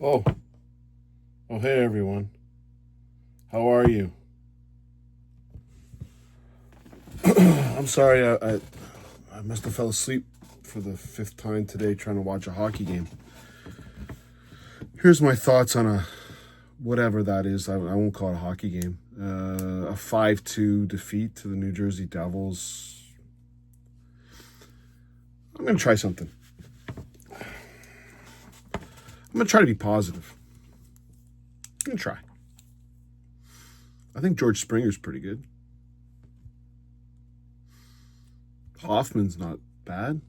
Oh, hey everyone. How are you? I'm sorry, I must have fell asleep for the fifth time today trying to watch a hockey game. Here's my thoughts on a whatever that is. I won't call it a hockey game. A 5-2 defeat to the New Jersey Devils. I'm going to try something. I'm going to try to be positive. I'm going to try. I think George Springer's pretty good. Hoffman's not bad.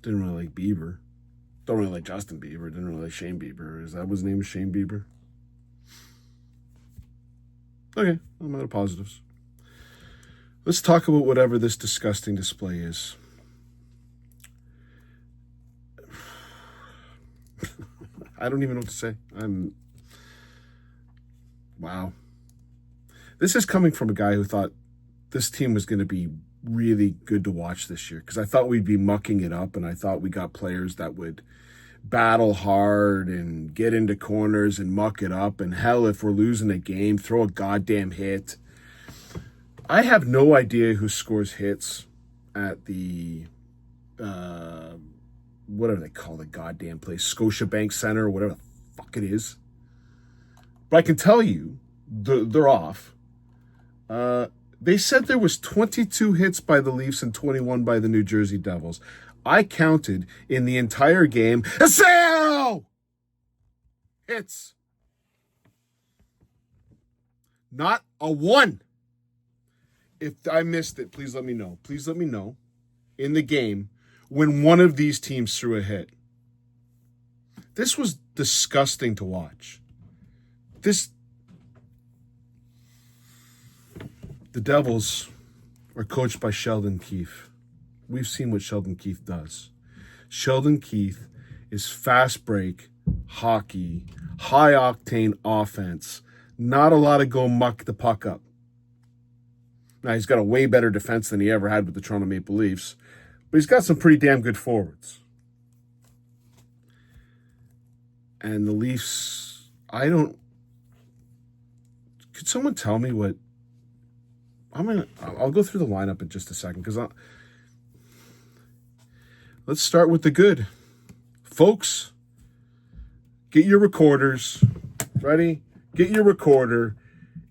Didn't really like Bieber. Don't really like Justin Bieber. Didn't really like Shane Bieber. Is that what his name is? Shane Bieber? Okay, I'm out of positives. Let's talk about whatever this disgusting display is. I don't even know what to say. Wow. This is coming from a guy who thought this team was going to be really good to watch this year because I thought we'd be mucking it up and I thought we got players that would battle hard and get into corners and muck it up. And hell, if we're losing a game, throw a goddamn hit. I have no idea who scores hits at the whatever they call the goddamn place, Scotiabank Center or whatever the fuck it is. But I can tell you, they're off. They said there was 22 hits by the Leafs and 21 by the New Jersey Devils. I counted in the entire game 0 hits. Not a one. If I missed it, please let me know. Please let me know in the game when one of these teams threw a hit. This was disgusting to watch. The Devils are coached by Sheldon Keefe. We've seen what Sheldon Keefe does. Sheldon Keefe is fast break, hockey, high octane offense. Not a lot of go muck the puck up. Now, he's got a way better defense than he ever had with the Toronto Maple Leafs, but he's got some pretty damn good forwards. And the Leafs, could someone tell me what, I'll go through the lineup in just a second because let's start with the good. Folks, get your recorders. Ready? Get your recorder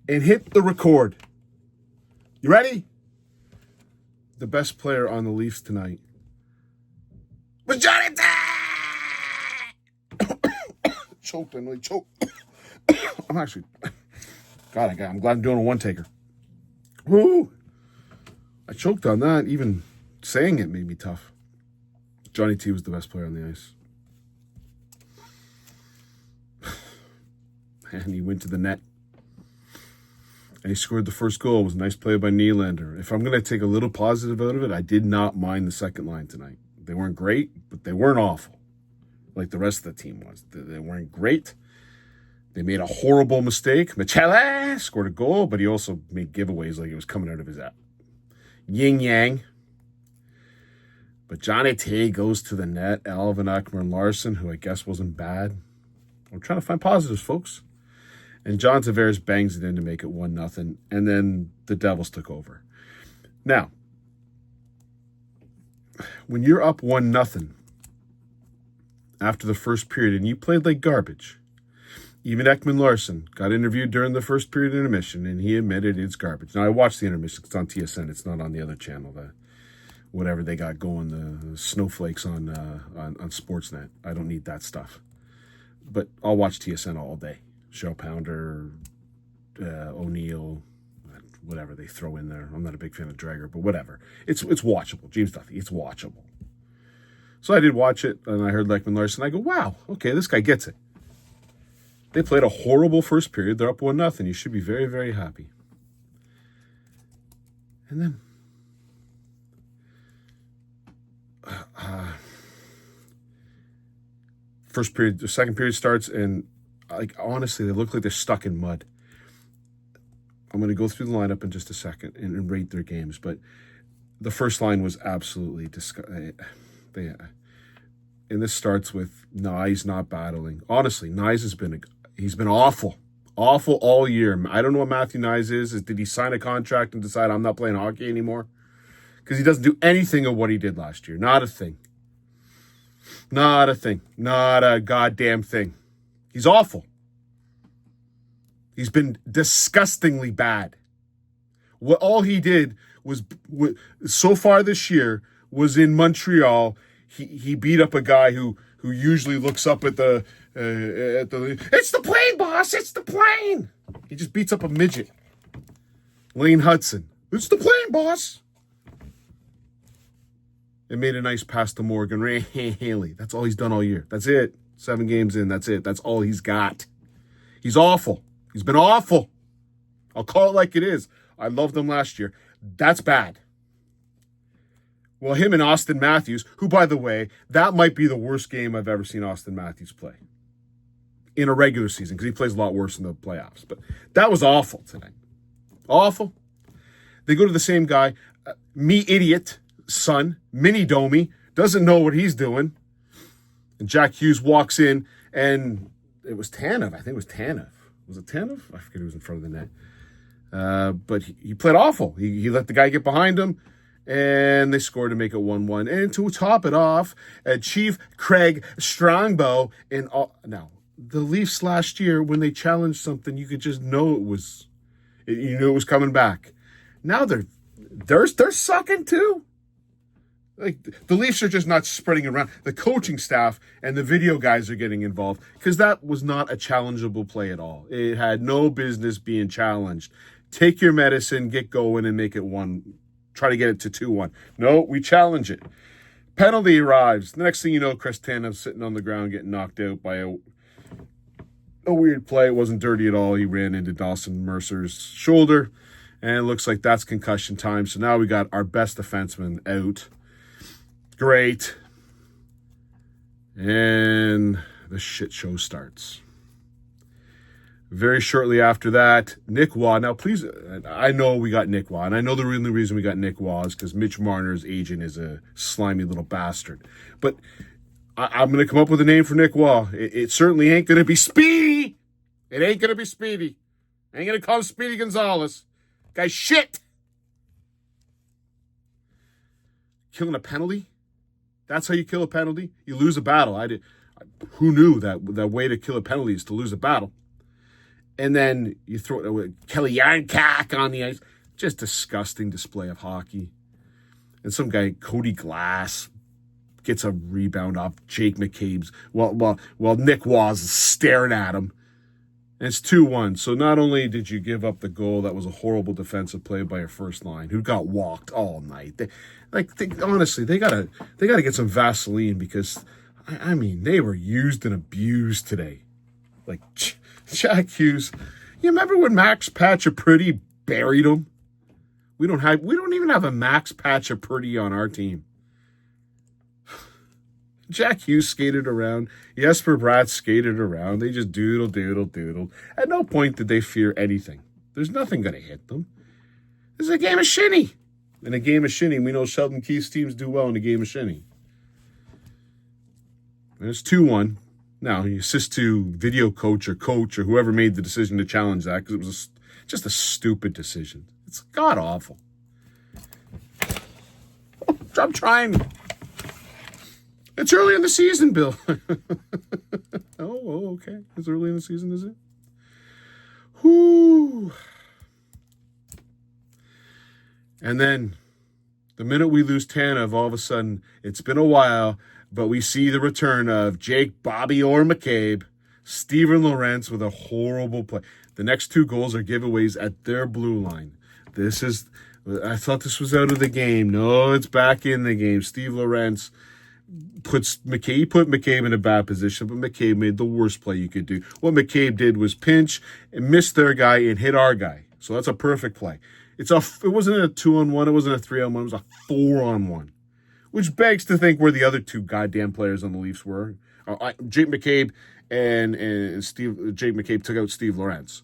and hit the record. You ready? The best player on the Leafs tonight was Johnny T! Choked. I'm really choked. I'm actually, God, I'm glad I'm doing a one-taker. Woo! I choked on that. Even saying it made me tough. Johnny T was the best player on the ice. And he went to the net. And he scored the first goal. It was a nice play by Nylander. If I'm going to take a little positive out of it, I did not mind the second line tonight. They weren't great, but they weren't awful like the rest of the team was. They weren't great. They made a horrible mistake. Michele scored a goal, but he also made giveaways like it was coming out of his yin yang. But Johnny T goes to the net. Alvin Ekman-Larsson, who I guess wasn't bad. I'm trying to find positives, folks. And John Tavares bangs it in to make it 1-0. And then the Devils took over. Now, when you're up 1-0 after the first period and you played like garbage, even Ekman-Larsson got interviewed during the first period intermission and he admitted it's garbage. Now, I watched the intermission. It's on TSN. It's not on the other channel, whatever they got going, the snowflakes on Sportsnet. I don't need that stuff. But I'll watch TSN all day. Shell Pounder, O'Neill, whatever they throw in there. I'm not a big fan of Drager, but whatever. It's watchable. James Duthie, it's watchable. So I did watch it, and I heard Ekman-Larsson. I go, wow, okay, this guy gets it. They played a horrible first period. They're up 1-0. You should be very, very happy. And then the second period starts, and honestly, they look like they're stuck in mud. I'm going to go through the lineup in just a second and rate their games, but the first line was absolutely disgusting. And this starts with Nyes not battling. Honestly, Nyes he's been awful. Awful all year. I don't know what Matthew Nyes is. Did he sign a contract and decide I'm not playing hockey anymore? Because he doesn't do anything of what he did last year. Not a thing. Not a thing. Not a goddamn thing. He's awful. He's been disgustingly bad. What all he did was so far this year was in Montreal. He beat up a guy who usually looks up at the it's the plane, boss. It's the plane. He just beats up a midget. Lane Hudson. It's the plane, boss. It made a nice pass to Morgan Haley. That's all he's done all year. That's it. 7 games in. That's it. That's all he's got. He's awful. He's been awful. I'll call it like it is. I loved him last year. That's bad. Well, him and Austin Matthews, who, by the way, that might be the worst game I've ever seen Austin Matthews play in a regular season, because he plays a lot worse in the playoffs. But that was awful tonight. Awful. They go to the same guy, me idiot son, Mini Domi, doesn't know what he's doing. And Jack Hughes walks in, and it was Tanev. I think it was Tanev. Was it Tanev? I forget who was in front of the net. But he played awful. He let the guy get behind him, and they scored to make it 1-1. And to top it off, Chief Craig Strongbow. Now, the Leafs last year, when they challenged something, you could just know it was coming back. Now they're sucking too. Like, the Leafs are just not spreading around. The coaching staff and the video guys are getting involved, because that was not a challengeable play at all. It had no business being challenged. Take your medicine, get going, and make it 1. Try to get it to 2-1. No, we challenge it. Penalty arrives. The next thing you know, Chris Tanev's sitting on the ground getting knocked out by a weird play. It wasn't dirty at all. He ran into Dawson Mercer's shoulder, and it looks like that's concussion time. So now we got our best defenseman out. Great. And the shit show starts. Very shortly after that, Nick Waugh. Now, please, I know we got Nick Waugh, and I know the only reason we got Nick Waugh is because Mitch Marner's agent is a slimy little bastard. But I'm going to come up with a name for Nick Waugh. It certainly ain't going to be Speedy. It ain't going to be Speedy. I ain't going to call him Speedy Gonzalez. Guy's shit. Killing a penalty? That's how you kill a penalty? You lose a battle. Who knew that way to kill a penalty is to lose a battle? And then you throw Kelly Yarncak on the ice. Just disgusting display of hockey. And some guy, Cody Glass, gets a rebound off Jake McCabe's while Nick Waugh's staring at him. And it's 2-1. So not only did you give up the goal, that was a horrible defensive play by your first line, who got walked all night. Honestly, they gotta get some Vaseline, because I mean, they were used and abused today. Like Jack Hughes. You remember when Max Pacioretty buried him? We don't even have a Max Pacioretty on our team. Jack Hughes skated around. Jesper Bratt skated around. They just doodled. At no point did they fear anything. There's nothing going to hit them. This is a game of shinny. In a game of shinny, we know Sheldon Keefe's teams do well in a game of shinny. And it's 2-1. Now, you assist to video coach or whoever made the decision to challenge that, because it was just a stupid decision. It's god-awful. I'm trying. It's early in the season, Bill. Oh, okay. It's early in the season, is it? Whoo. And then, the minute we lose Tanev, all of a sudden, it's been a while, but we see the return of Jake Bobby Orr McCabe, Steven Lorentz with a horrible play. The next 2 goals are giveaways at their blue line. I thought this was out of the game. No, it's back in the game. Steve Lorentz put McCabe in a bad position, but McCabe made the worst play you could do. What McCabe did was pinch and miss their guy and hit our guy. So that's a perfect play. It wasn't a 2-on-1, it wasn't a 3-on-1, it was a 4-on-1. Which begs to think where the other 2 goddamn players on the Leafs were. Jake McCabe and Jake McCabe took out Steve Lorentz.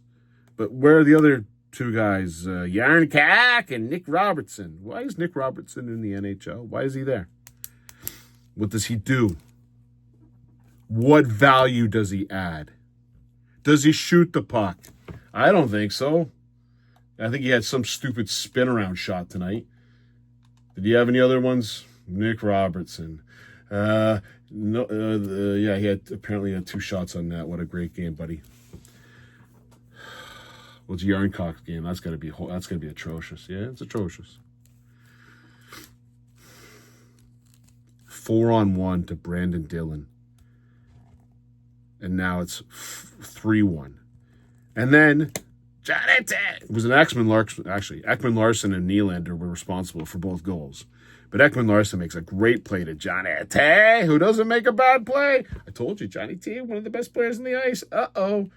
But where are the other 2 guys? Yarncak and Nick Robertson. Why is Nick Robertson in the NHL? Why is he there? What does he do? What value does he add? Does he shoot the puck? I don't think so. I think he had some stupid spin around shot tonight. Did he have any other ones? Nick Robertson. No. Yeah, he apparently had 2 shots on net. What a great game, buddy. Well, it's Yarncock's game. That's gonna be atrocious. Yeah, it's atrocious. 4-on-1 to Brandon Dillon. And now it's 3-1. And then it was an Ekman Larson and Nylander were responsible for both goals. But Ekman Larson makes a great play to Johnny T, who doesn't make a bad play. I told you, Johnny T, one of the best players in the ice. Uh-oh.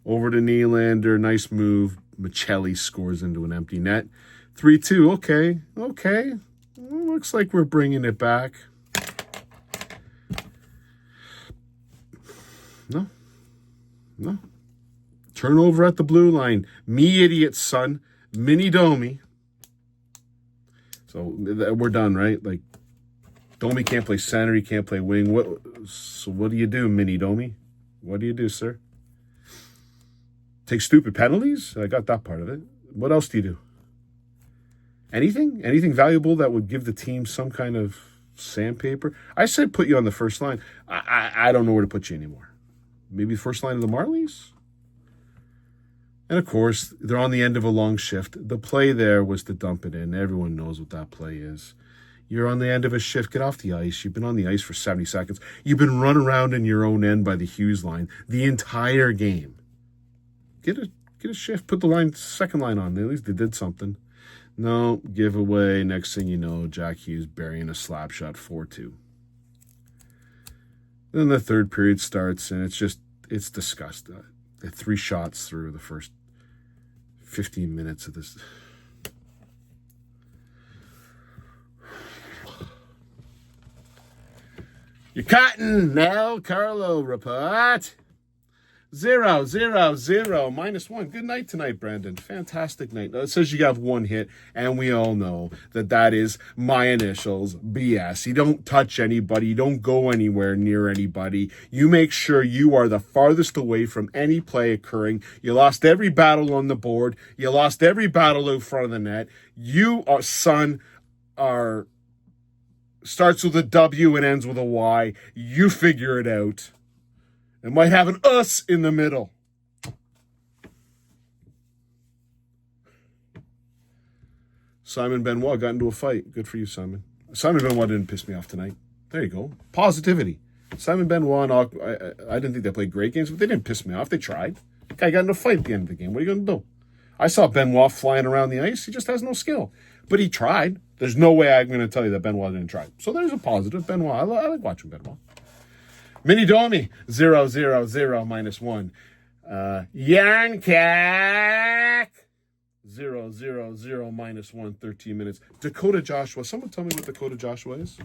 Over to Nylander. Nice move. Michelli scores into an empty net. 3-2. Okay. Looks like we're bringing it back. No. Turnover at the blue line. Me idiot, son. Mini Domi. So we're done, right? Like, Domi can't play center. He can't play wing. So what do you do, Mini Domi? What do you do, sir? Take stupid penalties? I got that part of it. What else do you do? Anything? Anything valuable that would give the team some kind of sandpaper? I said put you on the first line. I don't know where to put you anymore. Maybe the first line of the Marlies? And, of course, they're on the end of a long shift. The play there was to dump it in. Everyone knows what that play is. You're on the end of a shift. Get off the ice. You've been on the ice for 70 seconds. You've been run around in your own end by the Hughes line the entire game. Get a shift. Put the second line on. At least they did something. No, giveaway. Next thing you know, Jack Hughes burying a slap shot 4-2. Then the third period starts, and it's disgusting. 3 shots through the first 15 minutes of this. You're cutting now, Carlo report. 0, 0, 0, -1. Good night tonight, Brandon. Fantastic night. It says you have 1 hit, and we all know that is my initials, BS. You don't touch anybody. You don't go anywhere near anybody. You make sure you are the farthest away from any play occurring. You lost every battle on the board. You lost every battle out front of the net. You, son, starts with a W and ends with a Y. You figure it out. It might have an us in the middle. Simon Benoit got into a fight. Good for you, Simon. Simon Benoit didn't piss me off tonight. There you go. Positivity. Simon Benoit and I didn't think they played great games, but they didn't piss me off. They tried. Guy got into a fight at the end of the game. What are you going to do? I saw Benoit flying around the ice. He just has no skill. But he tried. There's no way I'm going to tell you that Benoit didn't try. So there's a positive. Benoit. I like watching Benoit. Mini Domi, 0, 0, 0, -1. Yarncock, 0, 0, 0, -1, 13 minutes. Dakota Joshua. Someone tell me what Dakota Joshua is.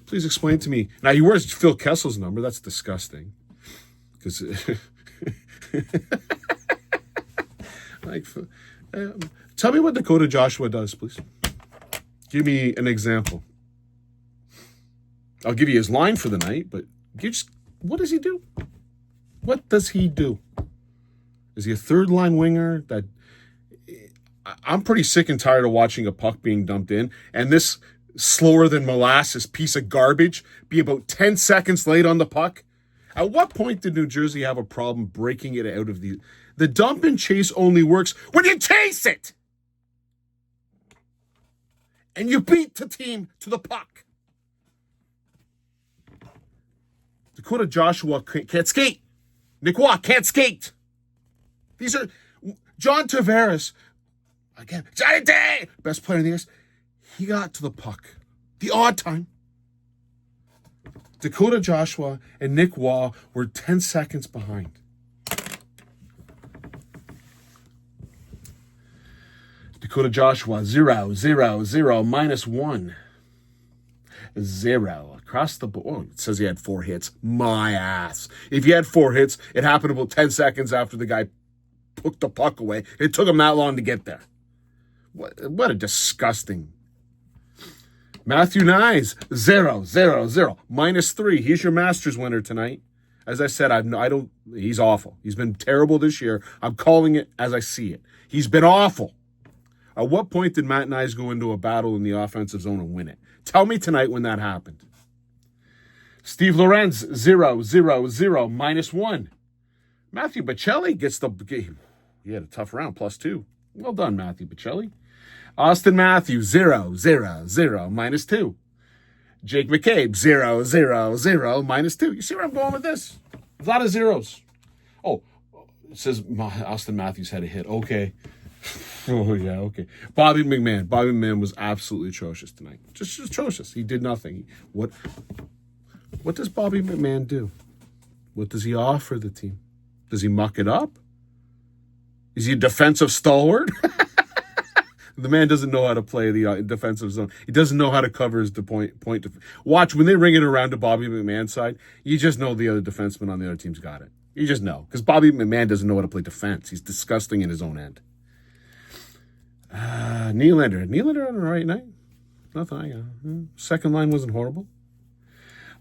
Please explain to me. Now, he wears Phil Kessel's number. That's disgusting. Because, tell me what Dakota Joshua does, please. Give me an example. I'll give you his line for the night, but what does he do? What does he do? Is he a third-line winger? I'm pretty sick and tired of watching a puck being dumped in, and this slower-than-molasses piece of garbage be about 10 seconds late on the puck. At what point did New Jersey have a problem breaking it out of the dump and chase only works when you chase it! And you beat the team to the puck. Dakota Joshua can't skate. Nick Waugh can't skate. These are John Tavares. Again, Johnny Day, best player in the ice. He got to the puck. The odd time. Dakota Joshua and Nick Waugh were 10 seconds behind. Dakota Joshua, 0, 0, 0, -1. 0 across the board. Oh, it says he had 4 hits. My ass. If he had 4 hits, it happened about 10 seconds after the guy put the puck away. It took him that long to get there. What a disgusting. Matthew Nyes, 0, 0, 0, -3. He's your Masters winner tonight. As I said, he's awful. He's been terrible this year. I'm calling it as I see it. He's been awful. At what point did Matt and I go into a battle in the offensive zone and win it? Tell me tonight when that happened. Steve Lorenz, 0, 0, 0, -1. Matthew Bocelli gets the game. He had a tough round, +2. Well done, Matthew Bocelli. Austin Matthews, 0, 0, 0, -2. Jake McCabe, 0, 0, 0, -2. You see where I'm going with this? A lot of zeros. Oh, it says Austin Matthews had a hit. Okay. Oh, yeah, okay. Bobby McMahon. Bobby McMahon was absolutely atrocious tonight. Just atrocious. He did nothing. What does Bobby McMahon do? What does he offer the team? Does he muck it up? Is he a defensive stalwart? The man doesn't know how to play the defensive zone. He doesn't know how to cover his point. Watch, when they ring it around to Bobby McMahon's side, you just know the other defenseman on the other team's got it. You just know. Because Bobby McMahon doesn't know how to play defense. He's disgusting in his own end. Nylander. Nylander on the right night? Nothing I got. Second line wasn't horrible.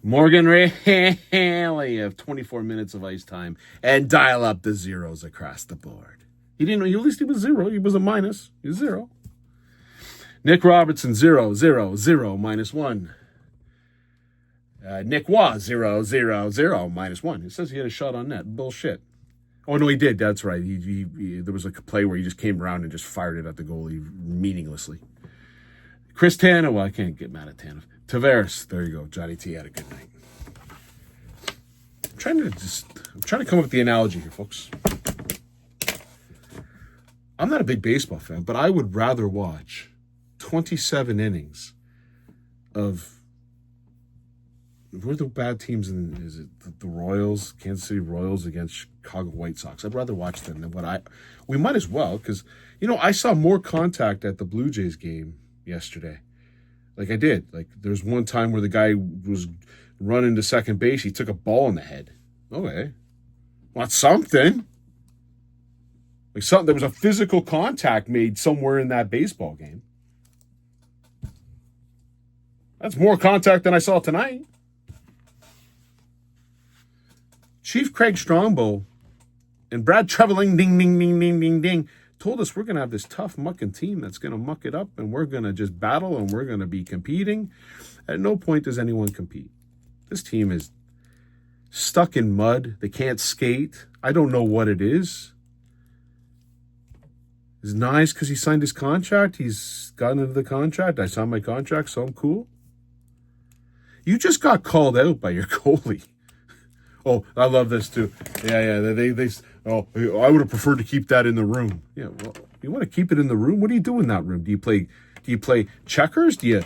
Morgan Rielly of 24 minutes of ice time and dial up the zeros across the board. He didn't know, at least he was 0. He was a minus. He was 0. Nick Robertson, 0, 0, 0, -1. Nick Waugh, 0, 0, 0, -1. It says he had a shot on net. Bullshit. Oh, no, he did. That's right. He there was a play where he just came around and just fired it at the goalie meaninglessly. Chris Tanev. Well, I can't get mad at Tanev. Tavares. There you go. Johnny T had a good night. I'm trying to come up with the analogy here, folks. I'm not a big baseball fan, but I would rather watch 27 innings of, who are the bad teams is it the Royals, Kansas City Royals against Chicago White Sox? I'd rather watch them than we might as well, because, I saw more contact at the Blue Jays game yesterday. Like I did. Like there's one time where the guy was running to second base. He took a ball in the head. Okay. Well, that's something. Like there was a physical contact made somewhere in that baseball game. That's more contact than I saw tonight. Chief Craig Strongbow and Brad Treveling, ding, ding, ding, ding, ding, ding, told us we're going to have this tough mucking team that's going to muck it up, and we're going to just battle, and we're going to be competing. At no point does anyone compete. This team is stuck in mud. They can't skate. I don't know what it is. It's nice because he signed his contract. He's gotten into the contract. I signed my contract, so I'm cool. You just got called out by your goalie. Oh, I love this too. Yeah. I would have preferred to keep that in the room. Yeah, well, you want to keep it in the room? What do you do in that room? Do you play checkers? Do you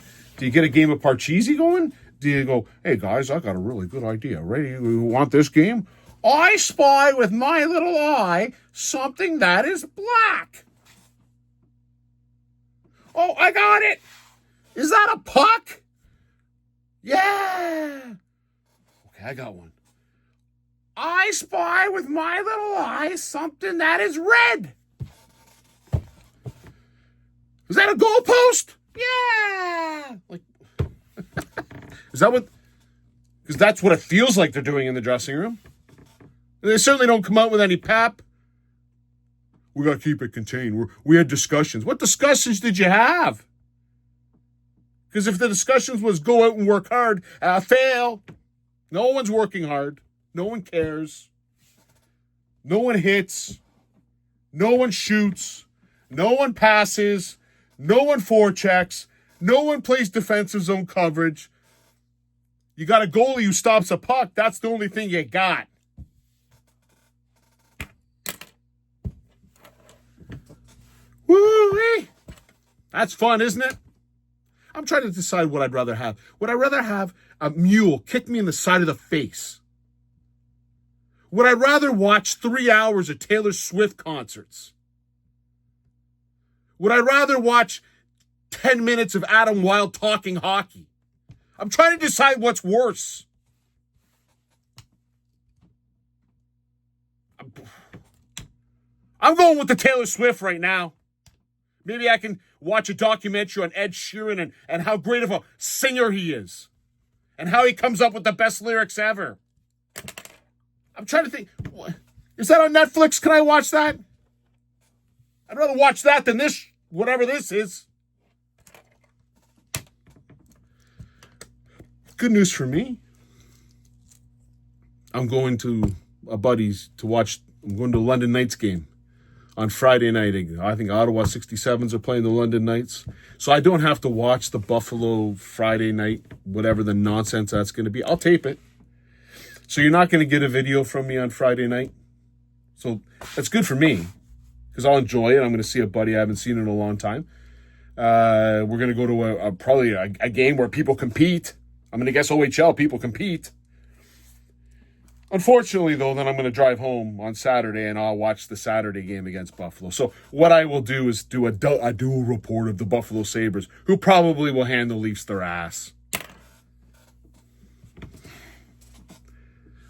get a game of Parcheesi going? Do you go, hey guys, I got a really good idea. Ready? You want this game? I spy with my little eye something that is black. Oh, I got it. Is that a puck? Yeah. Okay, I got one. I spy with my little eye something that is red. Is that a goalpost? Yeah. Like, is that what? Because that's what it feels like they're doing in the dressing room. They certainly don't come out with any pep. We got to keep it contained. We had discussions. What discussions did you have? Because if the discussions was go out and work hard, fail. No one's working hard. No one cares. No one hits. No one shoots. No one passes. No one forechecks. No one plays defensive zone coverage. You got a goalie who stops a puck. That's the only thing you got. Woo-wee! That's fun, isn't it? I'm trying to decide what I'd rather have. Would I rather have a mule kick me in the side of the face? Would I rather watch 3 hours of Taylor Swift concerts? Would I rather watch 10 minutes of Adam Wilde talking hockey? I'm trying to decide what's worse. I'm going with the Taylor Swift right now. Maybe I can watch a documentary on Ed Sheeran and how great of a singer he is. And how he comes up with the best lyrics ever. I'm trying to think. Is that on Netflix? Can I watch that? I'd rather watch that than this, whatever this is. Good news for me. I'm going to a buddy's to watch. I'm going to a London Knights game on Friday night. I think Ottawa 67s are playing the London Knights. So I don't have to watch the Buffalo Friday night, whatever the nonsense that's going to be. I'll tape it. So you're not going to get a video from me on Friday night. So that's good for me because I'll enjoy it. I'm going to see a buddy I haven't seen in a long time. We're going to go to probably a game where people compete. I'm going to guess OHL people compete. Unfortunately, though, then I'm going to drive home on Saturday and I'll watch the Saturday game against Buffalo. So what I will do is do a dual report of the Buffalo Sabres, who probably will hand the Leafs their ass.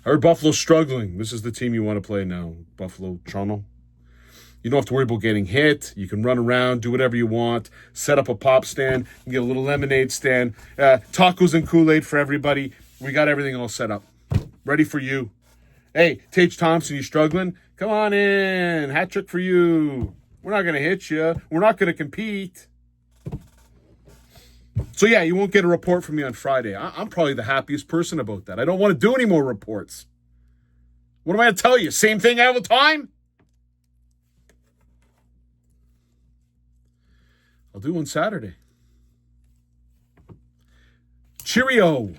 I heard Buffalo's struggling. This is the team you want to play now, Buffalo, Toronto. You don't have to worry about getting hit. You can run around, do whatever you want, set up a pop stand, get a little lemonade stand, tacos and Kool-Aid for everybody. We got everything all set up. Ready for you. Hey, Tage Thompson, you struggling? Come on in. Hat trick for you. We're not going to hit you. We're not going to compete. So, yeah, you won't get a report from me on Friday. I'm probably the happiest person about that. I don't want to do any more reports. What am I going to tell you? Same thing all the time? I'll do on Saturday. Cheerio.